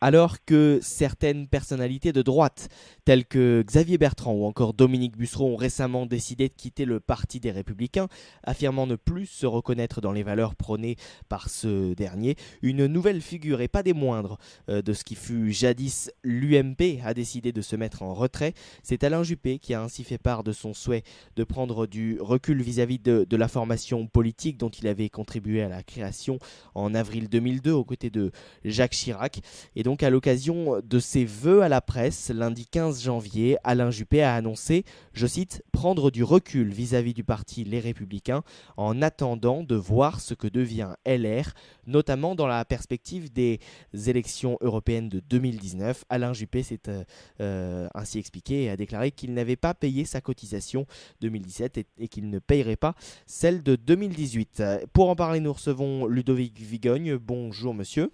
Alors que certaines personnalités de droite, telles que Xavier Bertrand ou encore Dominique Bussereau, ont récemment décidé de quitter le Parti des Républicains, affirmant ne plus se reconnaître dans les valeurs prônées par ce dernier, une nouvelle figure, et pas des moindres, de ce qui fut jadis l'UMP, a décidé de se mettre en retrait. C'est Alain Juppé qui a ainsi fait part de son souhait de prendre du recul vis-à-vis de la formation politique dont il avait contribué à la création en avril 2002 aux côtés de Jacques Chirac. Et donc à l'occasion de ses vœux à la presse, lundi 15 janvier, Alain Juppé a annoncé, je cite, prendre du recul vis-à-vis du parti Les Républicains en attendant de voir ce que devient LR, notamment dans la perspective des élections européennes de 2019. Alain Juppé s'est ainsi expliqué et a déclaré qu'il n'avait pas payé sa cotisation 2017 et qu'il ne payerait pas celle de 2018. Pour en parler, nous recevons Ludovic Vigogne. Bonjour monsieur.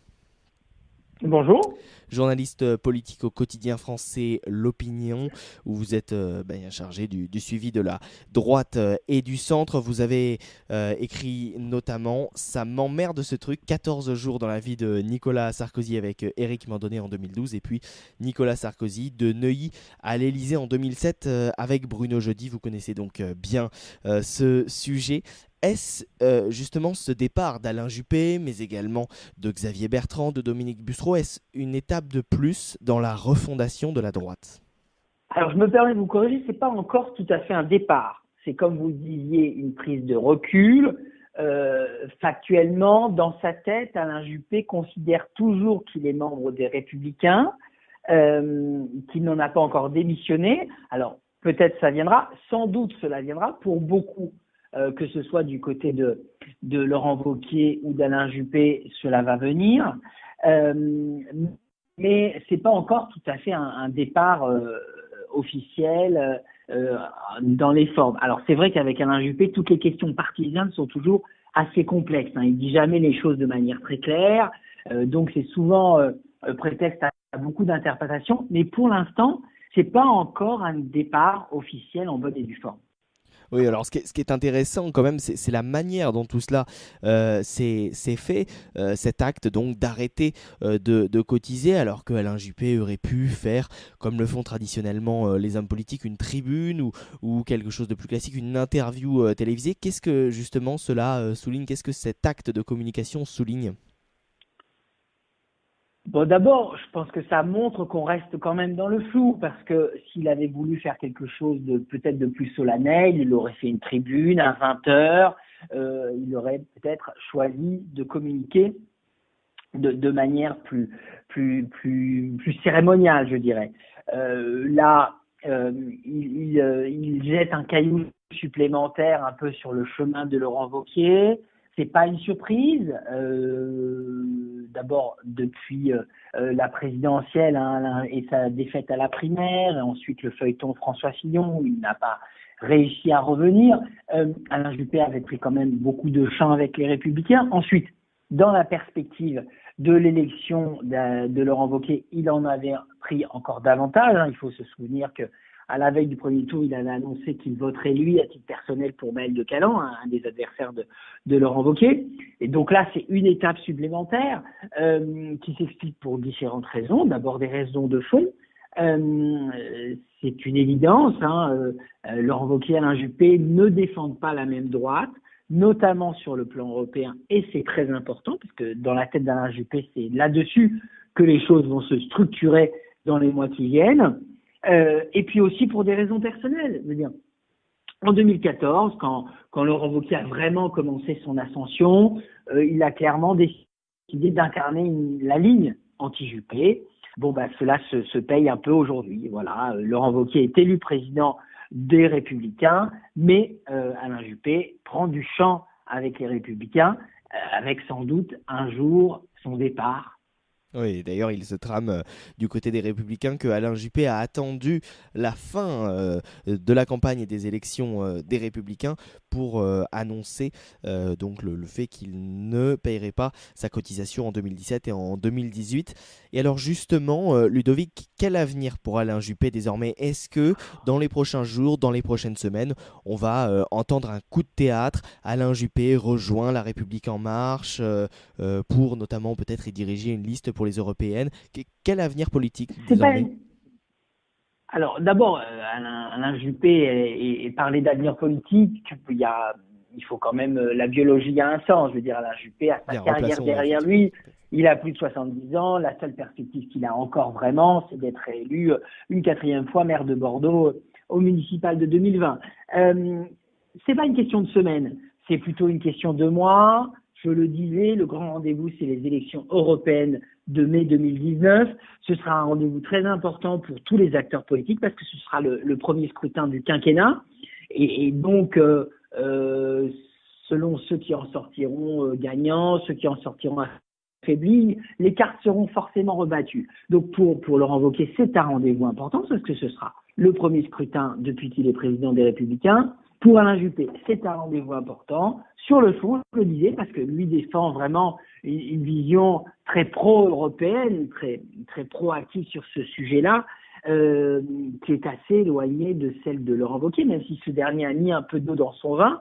Bonjour. Journaliste politique au quotidien français L'Opinion, où vous êtes chargé du suivi de la droite et du centre. Vous avez écrit notamment Ça m'emmerde ce truc, 14 jours dans la vie de Nicolas Sarkozy avec Éric Mandonnet en 2012, et puis Nicolas Sarkozy de Neuilly à l'Élysée en 2007 avec Bruno Jeudi. Vous connaissez donc bien ce sujet. Est-ce justement ce départ d'Alain Juppé, mais également de Xavier Bertrand, de Dominique Bussereau, est-ce une étape de plus dans la refondation de la droite? Alors, je me permets de vous corriger, c'est pas encore tout à fait un départ. C'est comme vous le disiez, une prise de recul. Factuellement, dans sa tête, Alain Juppé considère toujours qu'il est membre des Républicains, qu'il n'en a pas encore démissionné. Alors, peut-être ça viendra, sans doute cela viendra pour beaucoup. Que ce soit du côté de Laurent Wauquiez ou d'Alain Juppé, cela va venir. Mais c'est pas encore tout à fait un départ officiel dans les formes. Alors c'est vrai qu'avec Alain Juppé, toutes les questions partisanes sont toujours assez complexes. Il dit jamais les choses de manière très claire, donc c'est souvent prétexte à beaucoup d'interprétations. Mais pour l'instant, c'est pas encore un départ officiel en bonne et due forme. Oui, alors ce qui est intéressant quand même, c'est la manière dont tout cela s'est fait, cet acte donc d'arrêter de cotiser, alors que Alain Juppé aurait pu faire, comme le font traditionnellement les hommes politiques, une tribune ou quelque chose de plus classique, une interview télévisée. Qu'est-ce que justement cela souligne? Qu'est-ce que cet acte de communication souligne? Bon, d'abord, je pense que ça montre qu'on reste quand même dans le flou, parce que s'il avait voulu faire quelque chose de peut-être de plus solennel, il aurait fait une tribune à 20 heures, il aurait peut-être choisi de communiquer de manière plus cérémoniale, je dirais. Là, il jette un caillou supplémentaire un peu sur le chemin de Laurent Wauquiez. C'est pas une surprise. D'abord depuis la présidentielle et sa défaite à la primaire, et ensuite le feuilleton François Fillon, où il n'a pas réussi à revenir. Alain Juppé avait pris quand même beaucoup de champ avec les Républicains. Ensuite, dans la perspective de l'élection de Laurent Wauquiez, il en avait pris encore davantage. Il faut se souvenir que à la veille du premier tour, il avait annoncé qu'il voterait lui à titre personnel pour Maël de Calan, un des adversaires de Laurent Wauquiez. Et donc là, c'est une étape supplémentaire qui s'explique pour différentes raisons. D'abord des raisons de fond. C'est une évidence. Laurent Wauquiez et Alain Juppé ne défendent pas la même droite, notamment sur le plan européen, et c'est très important, parce que dans la tête d'Alain Juppé, c'est là-dessus que les choses vont se structurer dans les mois qui viennent. Et puis aussi pour des raisons personnelles. Je veux dire, en 2014, quand Laurent Wauquiez a vraiment commencé son ascension, il a clairement décidé d'incarner la ligne anti-Juppé. Bon, cela se paye un peu aujourd'hui. Voilà, Laurent Wauquiez est élu président des Républicains, mais Alain Juppé prend du champ avec les Républicains, avec sans doute un jour son départ. Oui, d'ailleurs, il se trame du côté des Républicains que Alain Juppé a attendu la fin de la campagne et des élections des Républicains pour annoncer donc le fait qu'il ne payerait pas sa cotisation en 2017 et en 2018. Et alors justement, Ludovic, quel avenir pour Alain Juppé désormais? Est-ce que dans les prochains jours, dans les prochaines semaines, on va entendre un coup de théâtre? Alain Juppé rejoint La République En Marche pour notamment peut-être y diriger une liste pour les européennes. Quel avenir politique C'est pas désormais? Alors, d'abord, Alain Juppé et parler d'avenir politique, il faut quand même, la biologie a un sens. Je veux dire, Alain Juppé a sa Bien, carrière remplaçons derrière effectivement. lui. Il a plus de 70 ans. La seule perspective qu'il a encore vraiment, c'est d'être élu une 4e fois maire de Bordeaux au municipal de 2020. C'est pas une question de semaine, c'est plutôt une question de mois. Je le disais, le grand rendez-vous, c'est les élections européennes de mai 2019. Ce sera un rendez-vous très important pour tous les acteurs politiques parce que ce sera le premier scrutin du quinquennat. Et donc, selon ceux qui en sortiront gagnants, ceux qui en sortiront affaiblis, les cartes seront forcément rebattues. Donc, pour Laurent Wauquiez, c'est un rendez-vous important parce que ce sera le premier scrutin depuis qu'il est président des Républicains. Pour Alain Juppé, c'est un rendez-vous important. Sur le fond, je le disais, parce que lui défend vraiment une vision très pro-européenne, très proactive sur ce sujet-là, qui est assez éloignée de celle de Laurent Wauquiez, même si ce dernier a mis un peu d'eau dans son vin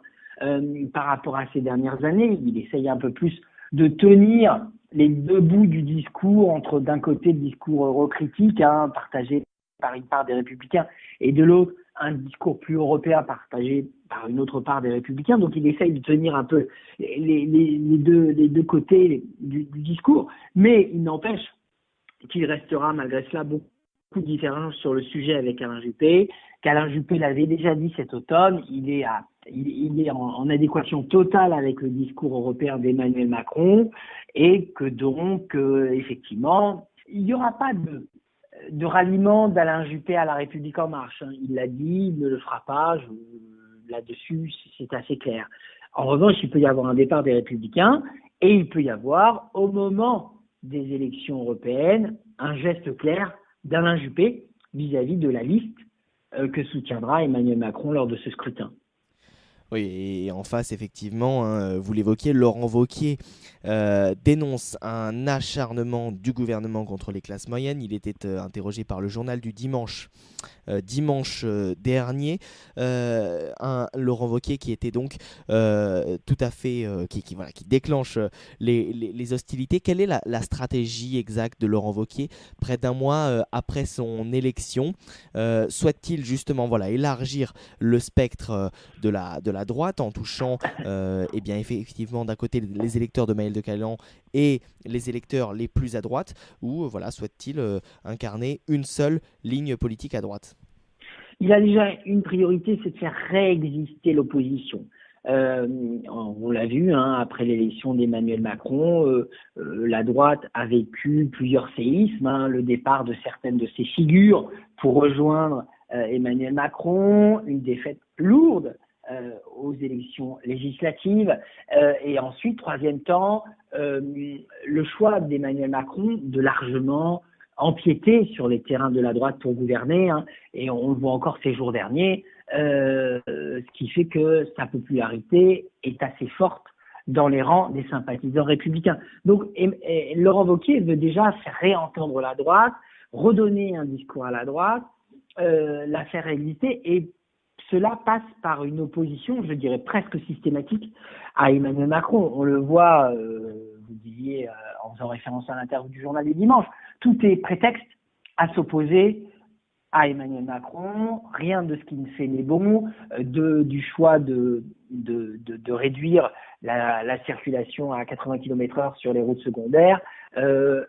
par rapport à ces dernières années. Il essaye un peu plus de tenir les deux bouts du discours, entre d'un côté le discours eurocritique, partagé par une part des Républicains, et de l'autre, un discours plus européen partagé par une autre part des Républicains. Donc il essaye de tenir un peu les deux côtés du discours. Mais il n'empêche qu'il restera malgré cela beaucoup de différences sur le sujet avec Alain Juppé, qu'Alain Juppé l'avait déjà dit cet automne, il est en adéquation totale avec le discours européen d'Emmanuel Macron, et que donc, effectivement, il n'y aura pas de ralliement d'Alain Juppé à La République En Marche. Il l'a dit, il ne le fera pas. Là-dessus, c'est assez clair. En revanche, il peut y avoir un départ des Républicains et il peut y avoir, au moment des élections européennes, un geste clair d'Alain Juppé vis-à-vis de la liste que soutiendra Emmanuel Macron lors de ce scrutin. Oui, et en face, effectivement, vous l'évoquiez, Laurent Wauquiez dénonce un acharnement du gouvernement contre les classes moyennes. Il était interrogé par le journal du dimanche dernier. Laurent Wauquiez qui était donc tout à fait, qui déclenche les hostilités. Quelle est la stratégie exacte de Laurent Wauquiez près d'un mois après son élection? Souhaite-t-il justement élargir le spectre de la droite en touchant eh bien effectivement d'un côté les électeurs de Maël de Caëlan et les électeurs les plus à droite, ou souhaite-t-il incarner une seule ligne politique à droite? Il a déjà une priorité, c'est de faire réexister l'opposition. On l'a vu, après l'élection d'Emmanuel Macron, la droite a vécu plusieurs séismes, le départ de certaines de ses figures pour rejoindre Emmanuel Macron, une défaite lourde aux élections législatives, et ensuite, troisième temps, le choix d'Emmanuel Macron de largement empiéter sur les terrains de la droite pour gouverner, et on le voit encore ces jours derniers, ce qui fait que sa popularité est assez forte dans les rangs des sympathisants républicains. Donc Laurent Wauquiez veut déjà faire réentendre la droite, redonner un discours à la droite, la faire exister, et cela passe par une opposition, je dirais presque systématique, à Emmanuel Macron. On le voit, vous disiez, en faisant référence à l'interview du journal du dimanche, tout est prétexte à s'opposer à Emmanuel Macron, rien de ce qui ne fait n'est bon, du choix de réduire la circulation à 80 km/h sur les routes secondaires,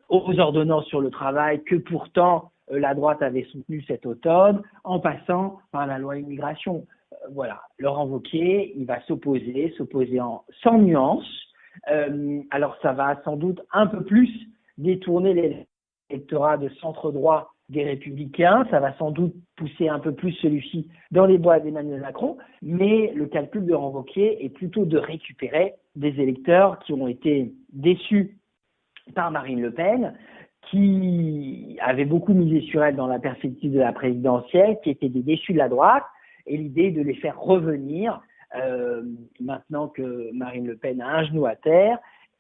aux ordonnances sur le travail que pourtant la droite avait soutenu cet automne, en passant par la loi immigration. Voilà, Laurent Wauquiez, il va s'opposer sans nuance. Alors ça va sans doute un peu plus détourner l'électorat de centre-droit des Républicains, ça va sans doute pousser un peu plus celui-ci dans les bois d'Emmanuel Macron, mais le calcul de Laurent Wauquiez est plutôt de récupérer des électeurs qui ont été déçus par Marine Le Pen, qui avait beaucoup misé sur elle dans la perspective de la présidentielle, qui étaient des déçus de la droite, et l'idée de les faire revenir, maintenant que Marine Le Pen a un genou à terre,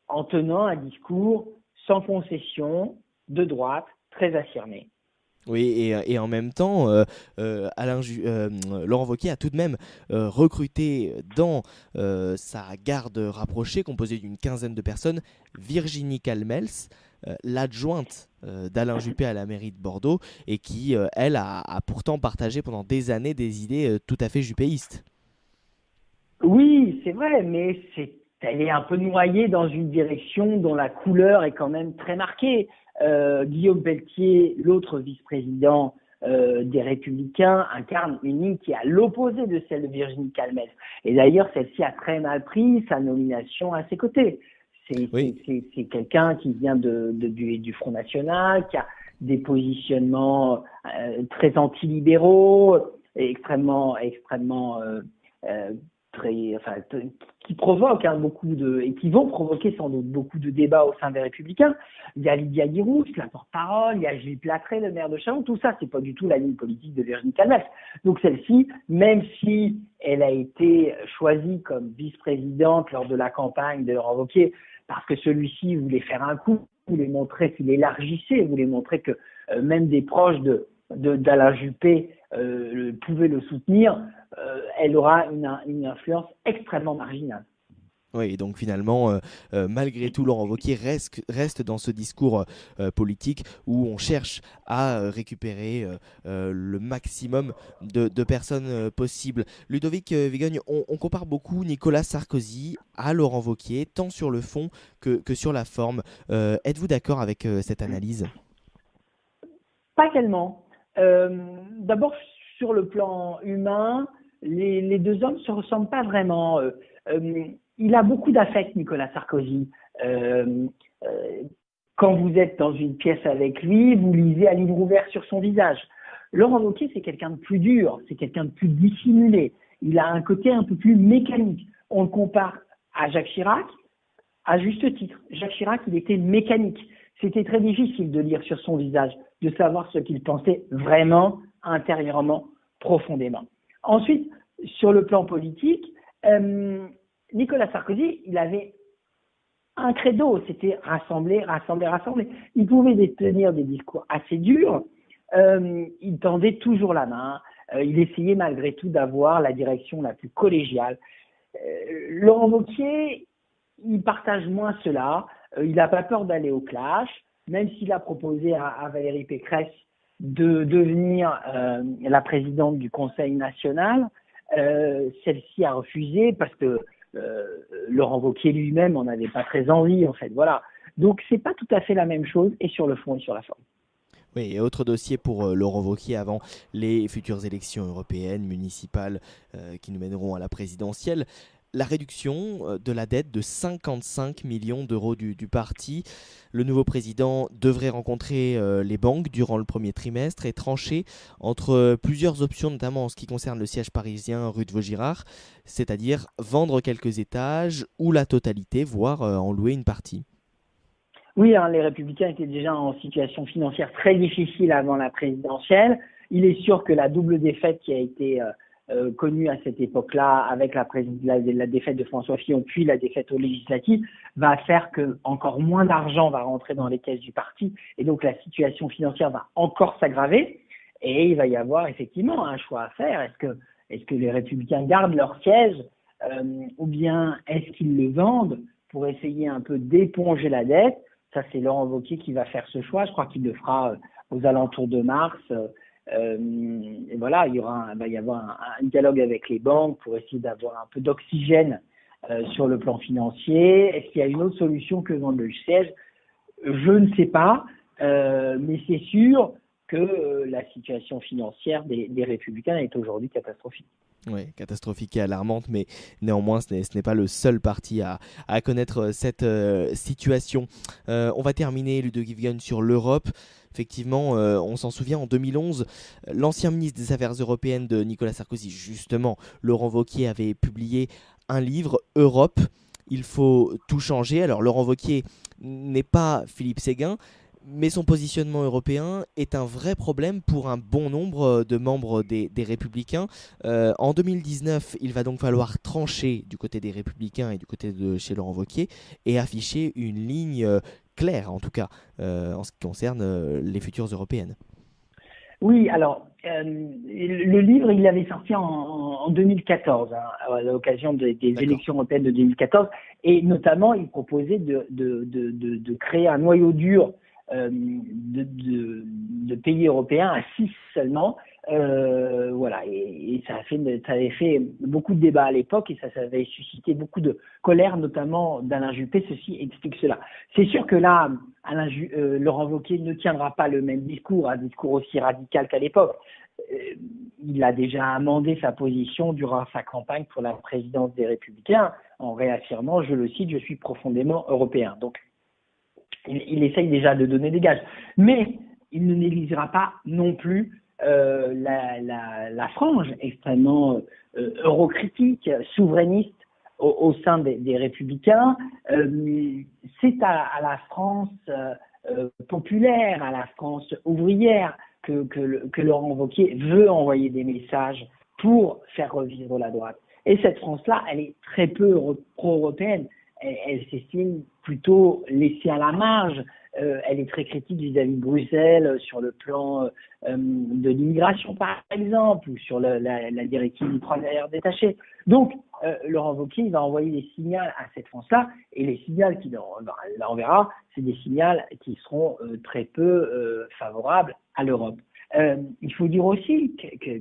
en tenant un discours sans concession, de droite, très affirmé. Oui, et en même temps, Laurent Wauquiez a tout de même recruté dans sa garde rapprochée, composée d'une quinzaine de personnes, Virginie Calmels, l'adjointe d'Alain Juppé à la mairie de Bordeaux et qui, elle, a pourtant partagé pendant des années des idées tout à fait juppéistes. Oui, c'est vrai, mais elle est un peu noyée dans une direction dont la couleur est quand même très marquée. Guillaume Pelletier, l'autre vice-président des Républicains, incarne une ligne qui est à l'opposé de celle de Virginie Calmès. Et d'ailleurs, celle-ci a très mal pris sa nomination à ses côtés. Oui. C'est quelqu'un qui vient du Front National, qui a des positionnements très antilibéraux, extrêmement euh, qui provoquent et qui vont provoquer sans doute beaucoup de débats au sein des Républicains. Il y a Lydia Guirouche, la porte-parole, il y a Gilles Platré, le maire de Chalon. Tout ça, c'est pas du tout la ligne politique de Virginie Calmès. Donc celle-ci, même si elle a été choisie comme vice-présidente lors de la campagne de Laurent Wauquiez, parce que celui-ci voulait faire un coup, voulait montrer qu'il élargissait, voulait montrer que même des proches d'Alain Juppé pouvaient le soutenir, elle aura une influence extrêmement marginale. Oui, et donc finalement, malgré tout, Laurent Wauquiez reste dans ce discours politique où on cherche à récupérer le maximum de personnes possibles. Ludovic Vigogne, on compare beaucoup Nicolas Sarkozy à Laurent Wauquiez, tant sur le fond que sur la forme. Êtes-vous d'accord avec cette analyse ? Pas tellement. D'abord, sur le plan humain, les deux hommes ne se ressemblent pas vraiment. Il a beaucoup d'affect, Nicolas Sarkozy. Quand vous êtes dans une pièce avec lui, vous lisez à livre ouvert sur son visage. Laurent Wauquiez, c'est quelqu'un de plus dur, c'est quelqu'un de plus dissimulé. Il a un côté un peu plus mécanique. On le compare à Jacques Chirac, à juste titre. Jacques Chirac, il était mécanique. C'était très difficile de lire sur son visage, de savoir ce qu'il pensait vraiment, intérieurement, profondément. Ensuite, sur le plan politique, Nicolas Sarkozy, il avait un credo, c'était rassembler, rassembler, rassembler. Il pouvait tenir des discours assez durs, il tendait toujours la main, il essayait malgré tout d'avoir la direction la plus collégiale. Laurent Wauquiez, il partage moins cela, il n'a pas peur d'aller au clash, même s'il a proposé à Valérie Pécresse de devenir la présidente du Conseil national. Celle-ci a refusé parce que Laurent Wauquiez lui-même n'en avait pas très envie, en fait. Voilà. Donc, c'est pas tout à fait la même chose, et sur le fond et sur la forme. Oui, et autre dossier pour Laurent Wauquiez avant les futures élections européennes, municipales, qui nous mèneront à la présidentielle. La réduction de la dette de 55 millions d'euros du parti. Le nouveau président devrait rencontrer les banques durant le premier trimestre et trancher entre plusieurs options, notamment en ce qui concerne le siège parisien rue de Vaugirard, c'est-à-dire vendre quelques étages ou la totalité, voire en louer une partie. Oui, hein, les Républicains étaient déjà en situation financière très difficile avant la présidentielle. Il est sûr que la double défaite qui a été connue à cette époque-là, avec la défaite de François Fillon, puis la défaite aux législatives, va faire que encore moins d'argent va rentrer dans les caisses du parti, et donc la situation financière va encore s'aggraver, et il va y avoir effectivement un choix à faire. Est-ce que les Républicains gardent leur siège, ou bien est-ce qu'ils le vendent pour essayer un peu d'éponger la dette? Ça, c'est Laurent Wauquiez qui va faire ce choix. Je crois qu'il le fera aux alentours de mars. Et voilà, il va y avoir un dialogue avec les banques pour essayer d'avoir un peu d'oxygène sur le plan financier. Est-ce qu'il y a une autre solution que vendre le siège? Je ne sais pas, mais c'est sûr que la situation financière des Républicains est aujourd'hui catastrophique. Oui, catastrophique et alarmante, mais néanmoins, ce n'est pas le seul parti à connaître cette situation. On va terminer, Ludovic Vigogne, sur l'Europe. Effectivement, on s'en souvient, en 2011, l'ancien ministre des Affaires européennes de Nicolas Sarkozy, justement, Laurent Wauquiez, avait publié un livre, Europe. Il faut tout changer. Alors, Laurent Wauquiez n'est pas Philippe Séguin, mais son positionnement européen est un vrai problème pour un bon nombre de membres des Républicains. En 2019, il va donc falloir trancher du côté des Républicains et du côté de chez Laurent Wauquiez et afficher une ligne claire, en tout cas, en ce qui concerne les futures européennes. Oui, alors, le livre, il avait sorti en 2014, hein, à l'occasion des élections européennes de 2014, et notamment, il proposait de créer un noyau dur de pays européens à 6 seulement. Voilà, et ça avait fait beaucoup de débats à l'époque, et ça avait suscité beaucoup de colère, notamment d'Alain Juppé. Ceci explique cela. C'est sûr que là, Laurent Wauquiez ne tiendra pas le même discours, un discours aussi radical qu'à l'époque. Il a déjà amendé sa position durant sa campagne pour la présidence des Républicains en réaffirmant, je le cite, « Je suis profondément européen ». Donc, il essaye déjà de donner des gages. Mais il ne négligera pas non plus la frange extrêmement eurocritique, souverainiste au sein des Républicains. C'est à la France populaire, à la France ouvrière que Laurent Wauquiez veut envoyer des messages pour faire revivre la droite. Et cette France-là, elle est très peu pro-européenne. Elle s'estime plutôt laissée à la marge. Elle est très critique vis-à-vis de Bruxelles sur le plan de l'immigration, par exemple, ou sur la directive du travailleur détaché. Donc, Laurent Wauquiez va envoyer des signaux à cette France-là, et les signaux qu'il enverra, c'est des signaux qui seront très peu favorables à l'Europe. Il faut dire aussi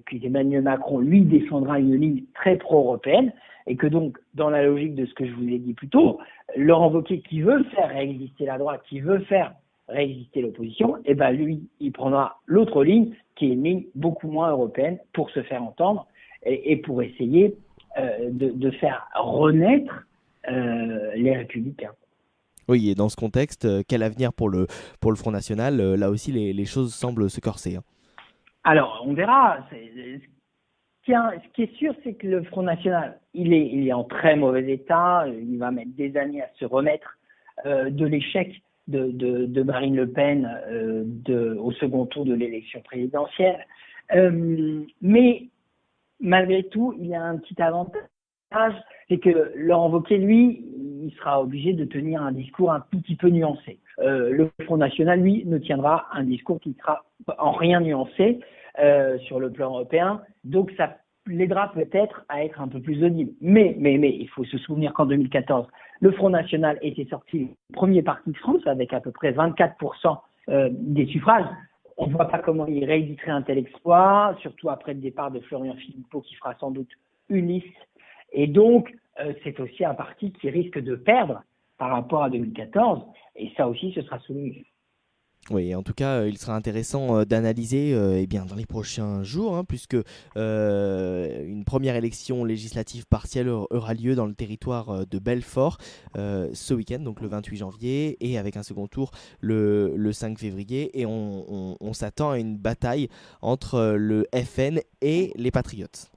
qu'Emmanuel Macron, lui, défendra une ligne très pro-européenne, et que donc, dans la logique de ce que je vous ai dit plus tôt, Laurent Wauquiez, qui veut faire réexister la droite, qui veut faire réexister l'opposition, eh ben lui, il prendra l'autre ligne, qui est une ligne beaucoup moins européenne, pour se faire entendre et pour essayer de faire renaître les Républicains. Oui, et dans ce contexte, quel avenir pour le Front National? Là aussi, les choses semblent se corser. Hein. Alors, on verra. Ce qui est sûr, c'est que le Front National, il est en très mauvais état. Il va mettre des années à se remettre de l'échec de Marine Le Pen au second tour de l'élection présidentielle. Mais malgré tout, il y a un petit avantage, c'est que Laurent Wauquiez, lui, il sera obligé de tenir un discours un tout petit peu nuancé. Le Front National, lui, ne tiendra un discours qui sera en rien nuancé sur le plan européen. Donc, ça l'aidera peut-être à être un peu plus audible. Mais il faut se souvenir qu'en 2014, le Front National était sorti premier parti de France avec à peu près 24% des suffrages. On ne voit pas comment il rééditerait un tel exploit, surtout après le départ de Florian Philippot, qui fera sans doute une liste. Et donc, c'est aussi un parti qui risque de perdre par rapport à 2014. Et ça aussi, ce sera souligné. Oui, en tout cas, il sera intéressant d'analyser eh bien, dans les prochains jours, hein, puisque une première élection législative partielle aura lieu dans le territoire de Belfort ce week-end, donc le 28 janvier, et avec un second tour le 5 février. Et on s'attend à une bataille entre le FN et les Patriotes.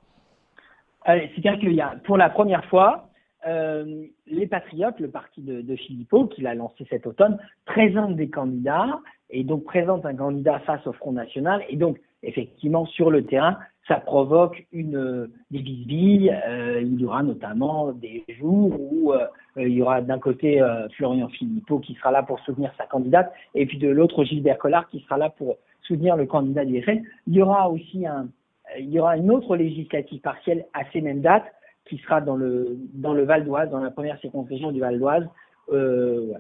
C'est-à-dire qu'il y a, pour la première fois, les Patriotes, le parti de Philippot, qu'il a lancé cet automne, présente des candidats, et donc présente un candidat face au Front National, et donc effectivement sur le terrain, ça provoque des bisbilles. Il y aura notamment des jours où il y aura d'un côté Florian Philippot qui sera là pour soutenir sa candidate, et puis de l'autre Gilbert Collard qui sera là pour soutenir le candidat du FN. Il y aura aussi une autre législative partielle à ces mêmes dates, qui sera dans le Val d'Oise, dans la première circonscription du Val d'Oise. Ouais.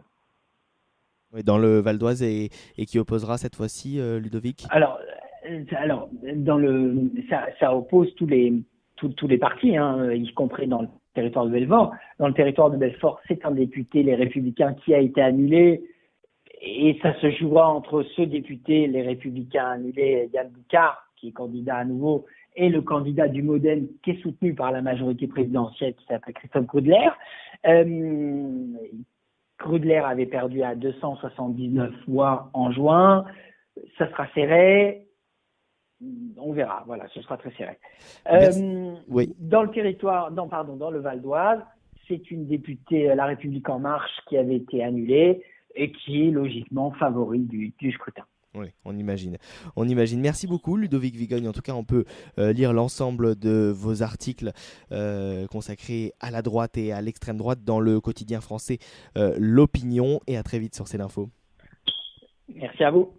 Oui, dans le Val d'Oise, et qui opposera cette fois-ci Ludovic? Alors ça oppose tous les partis, hein, y compris dans le territoire de Belfort. Dans le territoire de Belfort, c'est un député, les Républicains, qui a été annulé, et ça se jouera entre ce député, les Républicains annulés, Yann Boucard, qui est candidat à nouveau, et le candidat du Modem, qui est soutenu par la majorité présidentielle, qui s'appelle Christophe Grudler. Grudler avait perdu à 279 voix en juin. Ça sera serré. On verra. Voilà, ce sera très serré. Oui. Dans le Val d'Oise, c'est une députée La République En Marche qui avait été annulée et qui est logiquement favori du scrutin. Oui, on imagine. Merci beaucoup, Ludovic Vigogne. En tout cas, on peut lire l'ensemble de vos articles consacrés à la droite et à l'extrême droite dans le quotidien français L'Opinion. Et à très vite sur C'est l'Info. Merci à vous.